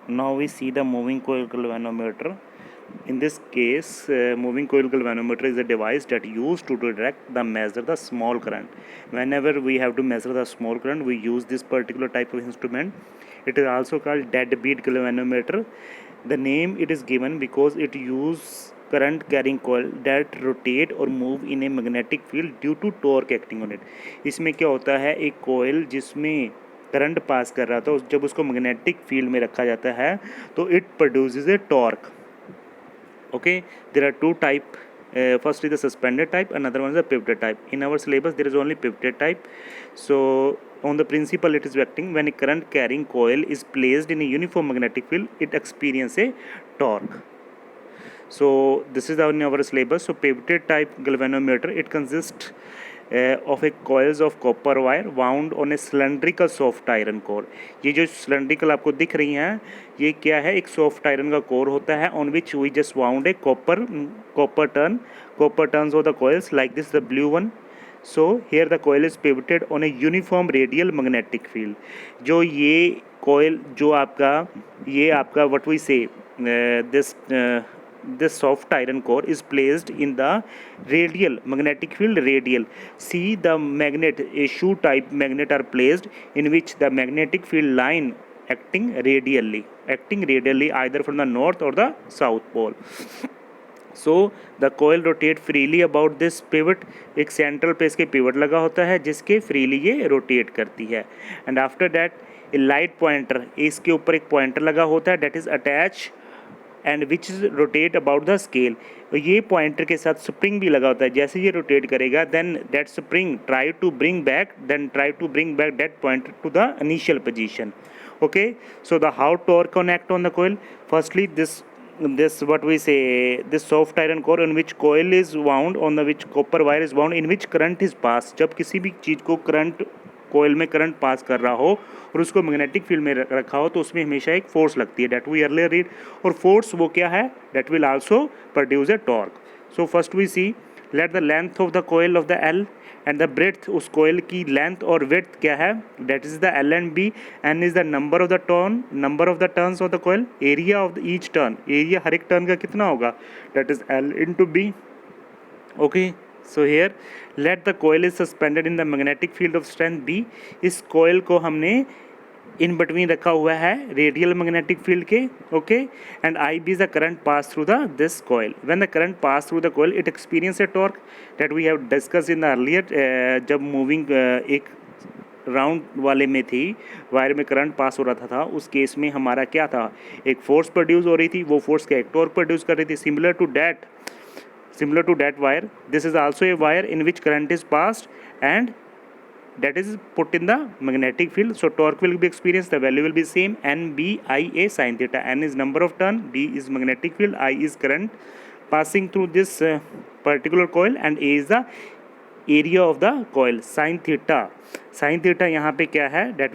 Now we see the moving coil galvanometer. In this case, moving coil galvanometer is a device that used to measure the small current. Whenever we have to measure the small current, we use this particular type of instrument. It is also called deadbeat galvanometer. The name it is given because it uses current carrying coil that rotate or move in a magnetic field due to torque acting on it. इसमें क्या होता है, एक कोयल जिसमें current pass कर रहा था, जब उसको मैग्नेटिक फील्ड में रखा जाता है तो it produces A torque. Okay, there are two type. First is the suspended type, another one is the pivoted type. In our syllabus there is only pivoted type. So on the principle it is acting when a current carrying coil is placed in a uniform magnetic field, it experiences a torque. So this is in our syllabus. So pivoted type galvanometer, it consists of a coils of copper wire wound on a cylindrical soft iron core. ये जो cylindrical आपको दिख रही हैं, ये क्या है, एक soft iron का core होता है on which we just wound a copper turns of the coils like this, the blue one. So here the coil is pivoted on a uniform radial magnetic field. जो ये coil जो आपका ये आपका what we say this soft iron core is placed in the radial magnetic field. See the magnet, a shoe type magnet are placed in which the magnetic field line acting radially either from the north or the south pole. So the coil rotate freely about this pivot. एक central पे इसके pivot लगा होता है जिसके freely ये rotate करती है. And after that a light pointer, इसके ऊपर एक पॉइंटर लगा होता है that is attach and which is rotate about the scale. ये पॉइंटर के साथ स्प्रिंग भी लगा होता है. जैसे ये रोटेट करेगा then that spring try to bring back that pointer to the initial position. Okay, so the how torque connect on the coil. Firstly, this what we say, this soft iron core in which coil is wound, on the which copper wire is wound, in which current is passed. जब किसी भी चीज़ को current कोयल में current pass कर रहा हो और उसको मैग्नेटिक फील्ड में रखा हो तो उसमें हमेशा एक फोर्स लगती है, डेट वी अर्लियर रीड. और फोर्स वो क्या है, that will also produce a torque. So first we see let the length of the coil of the L and the breadth, उस कोयल की लेंथ और विड्थ क्या है, that is the L and B. N is the number of the turns of the coil. Area of each turn, area हर एक turn का कितना होगा, date is L into B. Okay, so here let the coil is suspended in the magnetic field of strength B. इस coil को हमने in between रखा हुआ है रेडियल मैग्नेटिक फील्ड के. Okay, and I B is the current pass through the this coil. When the current pass through the coil it experience a torque that we have discuss in the earlier. जब moving एक round वाले में थी, wire में current pass हो रहा था, उस केस में हमारा क्या था, एक फोर्स प्रोड्यूस हो रही थी, वो फोर्स का एक टॉर्क प्रोड्यूस कर रही थी. Similar to that wire, this is also a wire in which current is passed and that is put in the magnetic field. So torque will be experienced, the value will be same, NBIA sin theta. N is number of turn, B is magnetic field, I is current passing through this particular coil and A is the area of the coil. Sin theta यहाँ पे क्या है, that